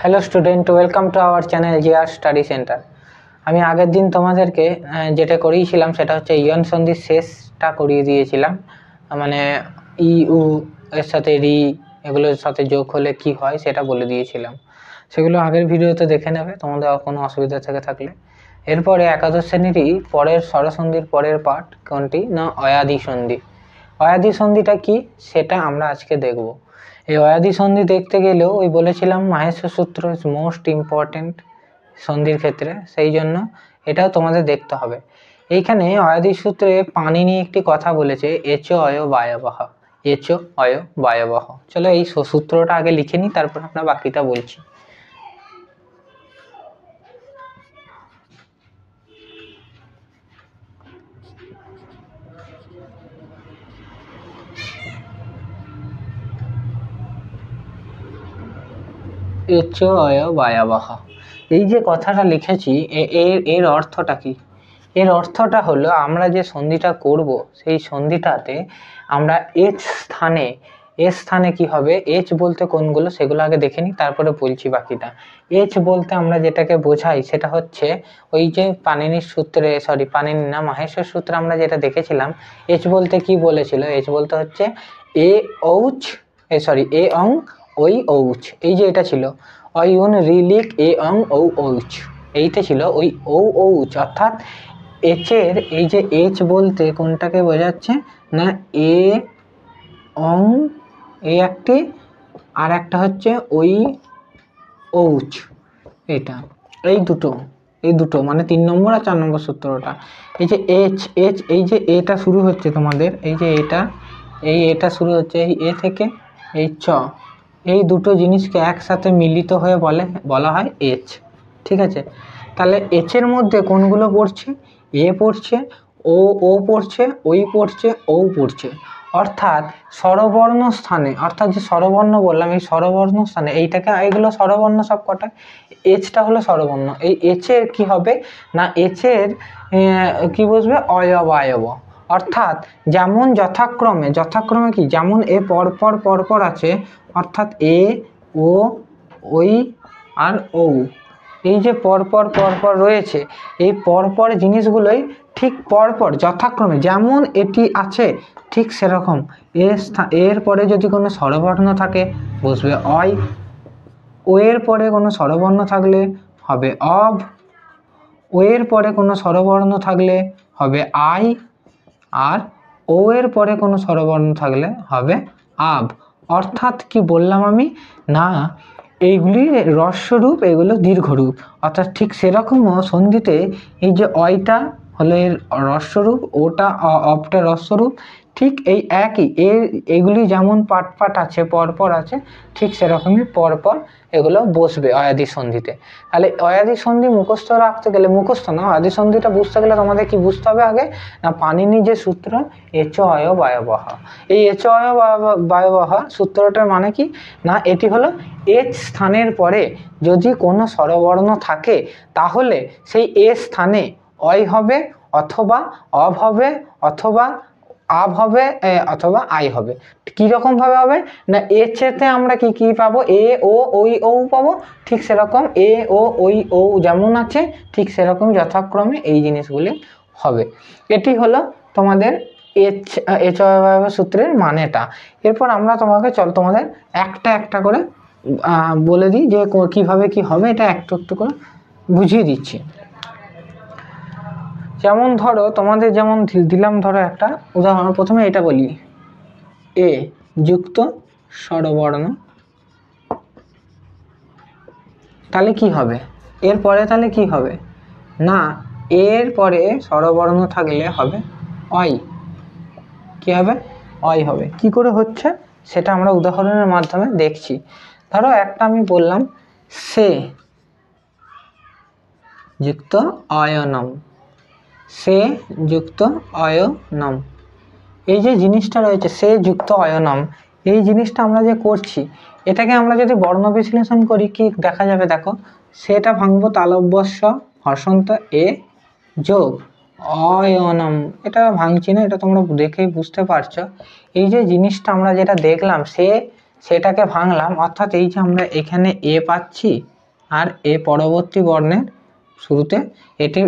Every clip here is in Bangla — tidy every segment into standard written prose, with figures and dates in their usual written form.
Hello student, welcome to our channel GR study centre. আমি আগের দিন তোমাদেরকে যেটা করিয়েছিলাম সেটা হচ্ছে ইয়ন সন্ধির শেষটা করিয়ে দিয়েছিলাম। মানে ই উ এর সাথে রি এগুলোর সাথে যোগ হলে কি হয় সেটা বলে দিয়েছিলাম। সেগুলো আগের ভিডিওতে দেখে নেবে তোমাদের কোনো অসুবিধা থেকে থাকলে। এরপরে একাদশ শ্রেণীরই পরের স্বরসন্ধির পরের পার্ট কোনটি না অয়াদি সন্ধি। অয়াদি সন্ধিটা কি সেটা আমরা আজকে দেখব। এই অয়াদি সন্ধি দেখতে গেলেও ওই বলেছিলাম মাহেশ্বর সূত্র ইজ মোস্ট ইম্পর্টেন্ট সন্ধির ক্ষেত্রে, সেই জন্য এটাও তোমাদের দেখতে হবে। এইখানে অয়াদি সূত্রে পাণিনি একটি কথা বলেছে, এচ অয় বায়বহ, এচ অয় বায়বহ। চলো এই সূত্রটা আগে লিখে নিই, তারপর আমরা বাকিটা বলছি। এচ অয় বায়বহ, এই যে কথাটা লিখেছি এর অর্থটা কি? এর অর্থটা হলো আমরা যে সন্ধিটা করব সেই সন্ধিটাতে আমরা এচ স্থানে কি হবে, এচ বলতে কোনগুলো সেগুলো আগে দেখে নিই, তারপরে বলছি বাকিটা। এচ বলতে আমরা যেটাকে বোঝাই সেটা হচ্ছে ওই যে পাণিনির সূত্রে, পাণিনি না, মাহেশ্বর সূত্রে আমরা যেটা দেখেছিলাম। এচ বলতে কি বলেছিল? এচ বলতে হচ্ছে এ অং ওই ঔচ, এই যে এটা ছিল অয়ুন রিলিক এ অং ঔ ঔচ, এইটা ছিল ওই ঔ ঔচ। অর্থাৎ এচের এই যে এচ বলতে কোনটাকে বোঝাচ্ছে না, এ অং এই একটি, আর একটা হচ্ছে ওই ঔচ, এটা এই দুটো মানে 3 নম্বর আর 4 নম্বর সূত্রটা। এই যে এচ এই যে এটা শুরু হচ্ছে তোমাদের, এই যে এটা শুরু হচ্ছে এই এ থেকে এই চ, এই দুটো জিনিসকে একসাথে মিলিত হয়ে বলা হয় এচ। ঠিক আছে, তাহলে এচের মধ্যে কোনগুলো পড়ছে? এ পড়ছে, ও পড়ছে, ওই পড়ছে, ও পড়ছে। অর্থাৎ স্বরবর্ণ স্থানে, অর্থাৎ যে স্বরবর্ণ বললাম এই স্বরবর্ণ স্থানে এইগুলো স্বরবর্ণ সব কটা, এচটা হলো স্বরবর্ণ। এই এচের কি হবে না, এচের কি বসবে? অয়বায়ব। অর্থাৎ যেমন যথাক্রমে কি, যেমন এ পরপর আছে, অর্থাৎ এ, ও, ওই আর ও, এই যে পরপর রয়েছে, এই পরপর জিনিসগুলোই ঠিক পরপর যথাক্রমে যেমন এটি আছে ঠিক সেরকম এর পরে যদি কোনো স্বরবর্ণ থাকে বসবে অয়, ও এর পরে কোনো স্বরবর্ণ থাকলে হবে অব, ও এর পরে কোনো স্বরবর্ণ থাকলে হবে আই, আর ও এর পরে কোনো স্বরবর্ণ থাকলে হবে আব। অর্থাৎ কি বললাম আমি না, এইগুলি হ্রস্বরূপ, এগুলো দীর্ঘরূপ। অর্থাৎ ঠিক সেরকমও সন্ধিতে এই যে অয়টা হলো এর হ্রস্বরূপ, ওটা অবটা হ্রস্বরূপ, ঠিক এই একই এগুলি যেমন পাট আছে পরপর আছে, ঠিক সেরকমই পরপর এগুলো বসবে অয়াদি সন্ধিতে। তাহলে অয়াদি সন্ধি মুখস্থ রাখতে গেলে, মুখস্থ না, অয়াদি সন্ধিটা বুঝতে গেলে তোমাদের কি বুঝতে হবে আগে না, পাণিনি যে সূত্র এচ অয় বায়বহ, এই এচ অয় বায়বহ সূত্রটার মানে কি না, এটি হলো এচ স্থানের পরে যদি কোনো স্বরবর্ণ থাকে তাহলে সেই এ স্থানে অয় হবে, অথবা অব হবে, অথবা আব হবে, অথবা আই হবে। কিরকম ভাবে হবে না, এচেতে আমরা কি পাবো? এ, ও, ওই, ও পাবো। ঠিক সেরকম এ, ও, ওই, ও যেমন আছে ঠিক সেরকম যথাক্রমে এই জিনিসগুলি হবে। এটি হলো তোমাদের এচ সূত্রের মানেটা। এরপর আমরা তোমাদের একটা করে বলে দিই যে কিভাবে কি হবে, এটা একটু করে বুঝিয়ে দিচ্ছি। যেমন ধরো তোমাদের যেমন দিলাম, ধরো একটা উদাহরণ, প্রথমে এটা বলি, এ যুক্ত স্বরবর্ণ, তাহলে কি হবে? এরপরে তাহলে কি হবে না, এর পরে স্বরবর্ণ থাকলে হবে অয়, কি হবে? অয় হবে। কি করে হচ্ছে সেটা আমরা উদাহরণের মাধ্যমে দেখছি। ধরো একটা আমি বললাম, সে যুক্ত অয়নম, সে যুক্ত অয়নম, এই যে জিনিসটা রয়েছে সে যুক্ত অয়নম, এই জিনিসটা আমরা যে করছি, এটাকে আমরা যদি বর্ণ বিশ্লেষণ করি কি দেখা যাবে? দেখো, সেটা ভাঙবো তালব্যস্য হর্ষন্ত এ যোগ অয়নম, এটা ভাঙছি না, এটা তোমরা দেখেই বুঝতে পারছো। এই যে জিনিসটা আমরা যেটা দেখলাম, সেটাকে ভাঙলাম, অর্থাৎ এই যে আমরা এখানে এ পাচ্ছি, আর এ পরবর্তী বর্ণের শুরুতে,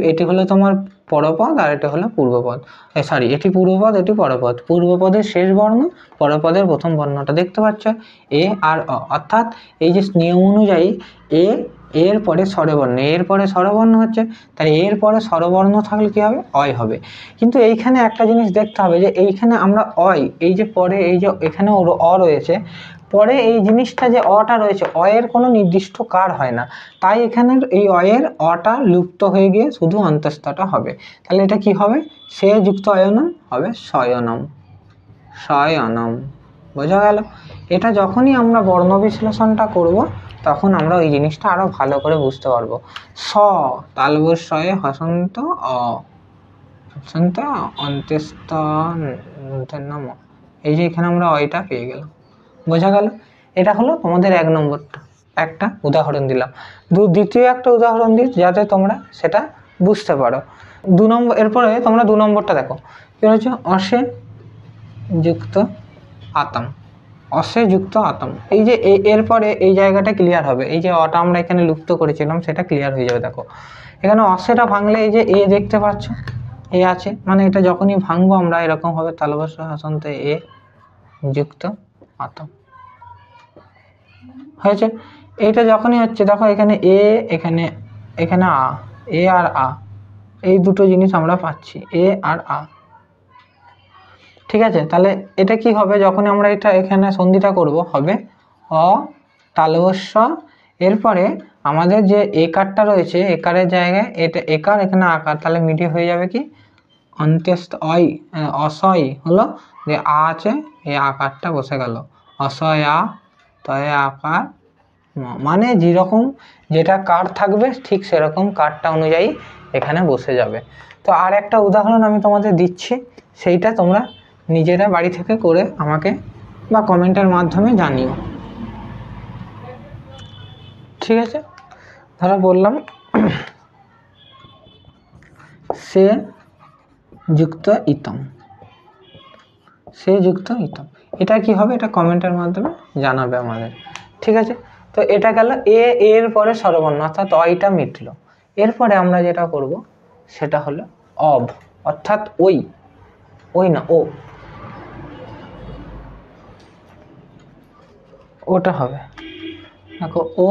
এটি হলো তোমার পরপদ আর এটা হলো পূর্বপদ, সরি এটি পূর্বপদ এটি পরপদ, পূর্বপদের শেষ বর্ণ, পরপদের প্রথম বর্ণটা দেখতে পাচ্ছ এ আর অ, অর্থাৎ এই যে নিয়ম অনুযায়ী এর পরে স্বরবর্ণ, এর পরে স্বরবর্ণ হচ্ছে, তাই এর পরে স্বরবর্ণ থাকলে কি হবে, অয় হবে। কিন্তু এইখানে একটা জিনিস দেখতে হবে যে এইখানে আমরা অয়, এই যে পরে এই যে এখানে অ রয়েছে, পরে এই জিনিসটা যে অটা রয়েছে, অয়ের কোনো নির্দিষ্ট কার হয় না, তাই এখানের এই অয়ের অটা লুপ্ত হয়ে গিয়ে শুধু অন্তঃস্থটা হবে। তাহলে এটা কি হবে, সে যুক্ত অয়নম হবে শয়নম, শয়নম। বোঝা গেল? এটা যখনই আমরা বর্ণ বিশ্লেষণটা করব তখন আমরা ওই জিনিসটা আরো ভালো করে বুঝতে পারবো। স তালবস্যয়ে হসন্ত অ, হসন্ত অন্ত্যেষ্ট নম, এই যে এখানে আমরা অয়টা পেয়ে গেলাম। বোঝা গেল? এটা হলো তোমাদের 1 নম্বরটা, একটা উদাহরণ দিলাম। দ্বিতীয় একটা উদাহরণ দিই যাতে তোমরা সেটা বুঝতে পারো। 2 নম্বর, এরপরে তোমরা 2 নম্বরটা দেখো কি হচ্ছে, অসে যুক্ত আতম, অসে যুক্ত আতম। এই যে এরপরে এই জায়গাটা ক্লিয়ার হবে, এই যে অটা আমরা এখানে লুপ্ত করেছিলাম সেটা ক্লিয়ার হয়ে যাবে। দেখো এখানে অসেটা ভাঙলে এই যে এ দেখতে পাচ্ছ, এ আছে, মানে এটা যখনই ভাঙবো আমরা এরকম হবে তালবস্য হসন্ত এ যুক্ত আতম হয়েছে। এইটা যখনই হচ্ছে দেখো এখানে এ, এখানে আ, এ আর আ, এই দুটো জিনিস আমরা পাচ্ছি, এ আর আ। ঠিক আছে, তাহলে এটা কি হবে, যখন আমরা এটা এখানে সন্ধিটা করব হবে অ তালবস্য, এরপরে আমাদের যে একারটা রয়েছে, একারের জায়গায় এটা একার, এখানে আকার, তাহলে মিডিয়ে হয়ে যাবে কি অন্ত্যেষ্ট অয়, অসয় হলো যে আ আছে, এই আকারটা বসে গেল, অসয় আ তয় আকার, মানে যেরকম যেটা কার থাকবে ঠিক সেরকম কারটা অনুযায়ী এখানে বসে যাবে। তো আর একটা উদাহরণ আমি তোমাদের দিচ্ছি, সেইটা তোমরা নিজেরা বাড়ি থেকে করে আমাকে বা কমেন্টের মাধ্যমে জানিও। ঠিক আছে, ধরো বললাম সে যুক্ত ইতম, সে যুক্ত ইতম, এটা কি হবে, এটা কমেন্টের মাধ্যমে জানাবে আমাদের। ঠিক আছে, তো এটা গেল এর পরে স্বরবর্ণ, অর্থাৎ অয়টা মিটলো। এরপরে আমরা যেটা করব সেটা হলো অব, অর্থাৎ ওই না ও, ওটা হবে। দেখো ও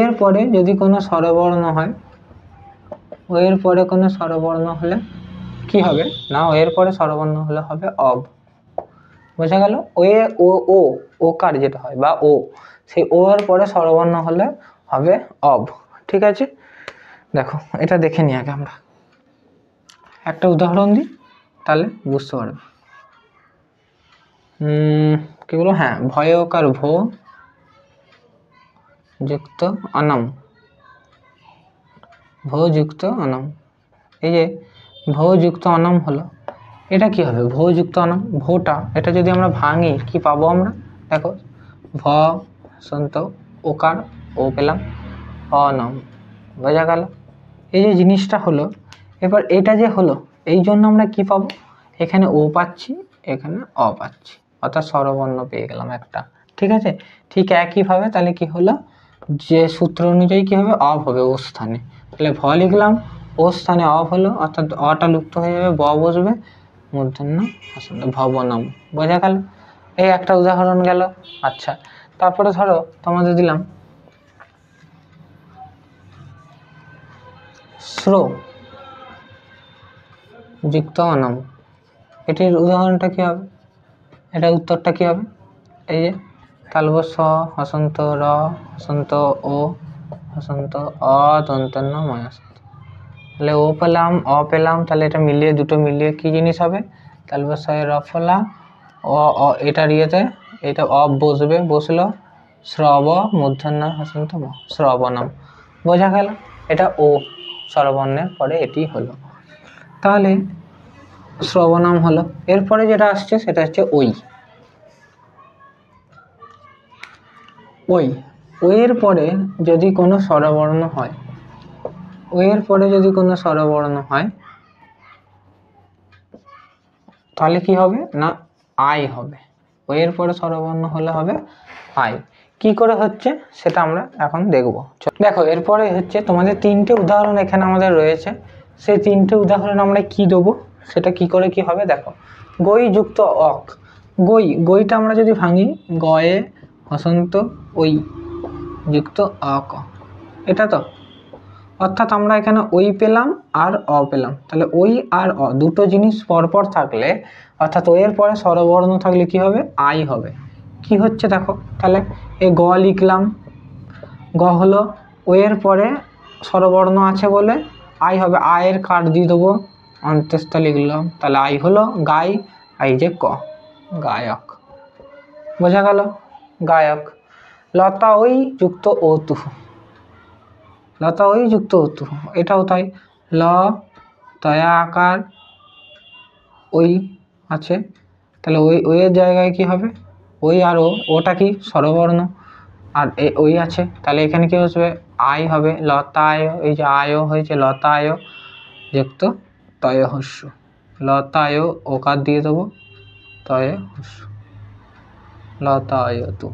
এর পরে যদি কোনো স্বরবর্ণ হয়, ও এর পরে কোনো স্বরবর্ণ হলে কি হবে না, ও এর পরে স্বরবর্ণ হলে হবে অব। বোঝা গেল? ও কার যেটা হয় বা ও, সেই ও এর পরে স্বরবর্ণ হলে হবে অব। ঠিক আছে, দেখো এটা দেখে নিই আগে আমরা একটা উদাহরণ দিই, তাহলে বুঝতে পারবে। কি বলবো, হ্যাঁ, ভয়কার ভো যুক্ত অনম, ভো যুক্ত অনম, এই যে ভো যুক্ত অনম হলো, এটা কি হবে, ভো যুক্ত অনম, ভোটা এটা যদি আমরা ভাঙি কি পাবো আমরা, দেখো ভ সন্ত ওকার, ও পেলাম, অনম। বোঝা গেল? এই যে জিনিসটা হলো, এবার এটা যে হলো, এই জন্য আমরা কি পাবো, এখানে ও পাচ্ছি, এখানে অ পাচ্ছি, অর্থাৎ স্বরবর্ণ পেয়ে গেলাম একটা। ঠিক আছে, ঠিক একইভাবে তাহলে কি হলো, যে সূত্র অনুযায়ী কি হবে, অব হবে ও স্থানে, তাহলে ভ লিখলাম, ও স্থানে অব হলো, অর্থাৎ অটা লুপ্ত হয়ে যাবে, ব বসবে, মূর্ধন্য আসলে ভবনম। বোঝা গেল? এই একটা উদাহরণ গেল। আচ্ছা, তারপরে ধরো তোমাদের দিলাম শ্রো যুক্ত অনম, এটির উদাহরণটা কি হবে, এটা উত্তরটা কি হবে, এই যে তালবস্য হসন্ত র, হসন্ত ও, হসন্ত অ দন্তন্য ময়াসন্ত, তাহলে ও পেলাম অ পেলাম, তাহলে এটা মিলিয়ে দুটো মিলিয়ে কি জিনিস হবে, তালবস্য র ফলা অ এটার ইয়েতে এটা অব বসবে, বসলো শ্রব মূর্ধন্য হসন্ত ম, শ্রবণম। বোঝা গেল? এটা ও স্বরবর্ণের পরে এটি হলো, তাহলে শ্রবণম হলো। এরপরে যেটা আসছে সেটা হচ্ছে ওইয়ের পরে যদি কোনো স্বরবর্ণ হয়, ওইয়ের পরে যদি কোনো স্বরবর্ণ হয় তাহলে কি হবে না আই হবে, ওইয়ের পরে স্বরবর্ণ হলে হবে আই। কি করে হচ্ছে সেটা আমরা এখন দেখব। দেখো এরপরে হচ্ছে তোমাদের তিনটে উদাহরণ এখানে আমাদের রয়েছে, সেই তিনটে উদাহরণ আমরা কি দেবো সেটা কি করে কি হবে দেখো। গই যুক্ত অক, গইটা আমরা যদি ভাঙি গয়ে হসন্ত ওই যুক্ত অক, এটা তো অর্থাৎ আমরা এখানে ওই পেলাম আর অ পেলাম, তাহলে ওই আর অ দুটো জিনিস পরপর থাকলে অর্থাৎ ও এর পরে স্বরবর্ণ থাকলে কি হবে আই হবে। কি হচ্ছে দেখো, তাহলে এই গ লিখলাম, গ হলো ও এর পরে স্বরবর্ণ আছে বলে আই হবে, আয়ের কাট দিয়ে দেবো অন্ত্যেষ্টা লিখলাম, তাহলে আই হলো গাই, আই যে ক গায়ক, বোঝা গেল গায়ক। লতা ওই যুক্ত অতু, লতা ওই যুক্ত অতু, এটাও তাই, ল তয়া আকার ওই আছে, তাহলে ওই এর জায়গায় কি হবে ওই আর ওটা কি স্বরবর্ণ আর ওই আছে, তাহলে এখানে কি বসবে আই হবে, লতায় এই যে আয় হয়েছে লতায় যুক্ত তয় হস্য, লতায় ওকার দিয়ে দেবো তয় হস্য লতায় তু।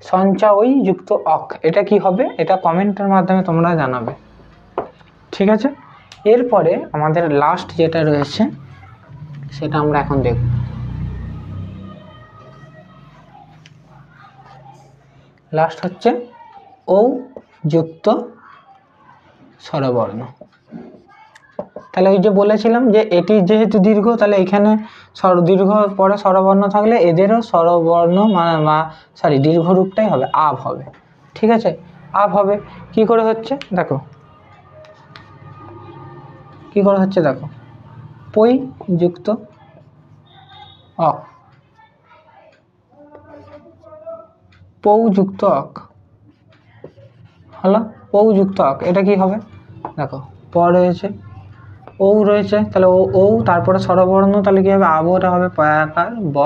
সঞ্চা ওই যুক্ত অক, এটা কি হবে এটা কমেন্টের মাধ্যমে তোমরা জানাবে, ঠিক আছে। এরপরে আমাদের লাস্ট যেটা রয়েছে সেটা আমরা এখন দেখব। লাস্ট হচ্ছে ও যুক্ত স্বরবর্ণ, তাহলে ওই যে বলেছিলাম যে এটি যেহেতু দীর্ঘ তাহলে এখানে দীর্ঘ পরে স্বরবর্ণ থাকলে এদেরও স্বরবর্ণ সরি দীর্ঘ রূপটাই হবে আব হবে, ঠিক আছে আব হবে। কি করে হচ্ছে দেখো, কি করে হচ্ছে দেখো, পই যুক্ত অক, পৌ যুক্ত অক হলো, পৌ যুক্ত অক, এটা কি হবে দেখো প রয়েছে ও রয়েছে, তাহলে ও তারপরে স্বরবর্ণ তাহলে কি হবে আবটা হবে পয়াকার ব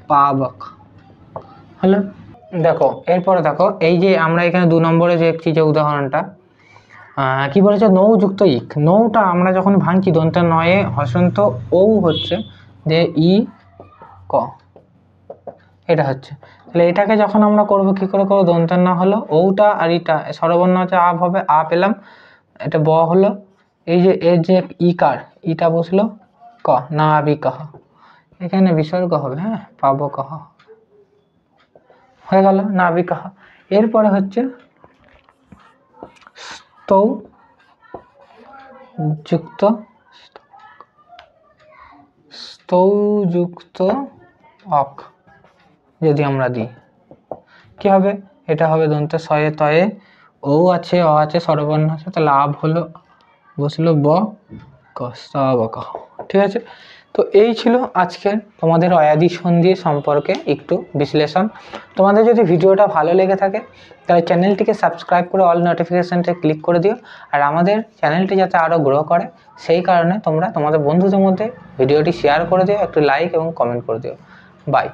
পা বক হলো। দেখো এরপরে দেখো এই যে আমরা এখানে 2 নম্বরে যে দেখছি যে উদাহরণটা কি বলেছে নৌ যুক্ত ইক, নৌটা আমরা যখন ভাঙছি দন্তের নয়ে হসন্ত ও হচ্ছে যে ই ক, এটা হচ্ছে, তাহলে এটাকে যখন আমরা করব কি করে করবো, দন্তের ন হলো ওটা আর ইটা স্বরবর্ণ হচ্ছে আব হবে, আ পেলাম, এটা ব হলো, এই যে এর যে ইকার ইটা বসলো ক না আবি কহ, এখানে বিসর্গ হবে, হ্যাঁ পাবো কহ হয়ে গেল না আবি কহ। এরপরে হচ্ছে স্তৌ যুক্ত অক, যদি আমরা দিই কি হবে, এটা হবে দন্তে শয়ে তয়ে ও আছে অ আছে স্বরবর্ণ আছে, তাহলে আব হলো বসলো ব ক ক, ঠিক আছে। তো এই ছিল আজকের তোমাদের অয়াদি সন্ধি সম্পর্কে একটু বিশ্লেষণ। তোমাদের যদি ভিডিওটা ভালো লেগে থাকে তাহলে চ্যানেলটিকে সাবস্ক্রাইব করে অল নোটিফিকেশানটা ক্লিক করে দিও, আর আমাদের চ্যানেলটি যাতে আরও গ্রো করে সেই কারণে তোমরা তোমাদের বন্ধুদের মধ্যে ভিডিওটি শেয়ার করে দিও, একটু লাইক এবং কমেন্ট করে দিও। বাই।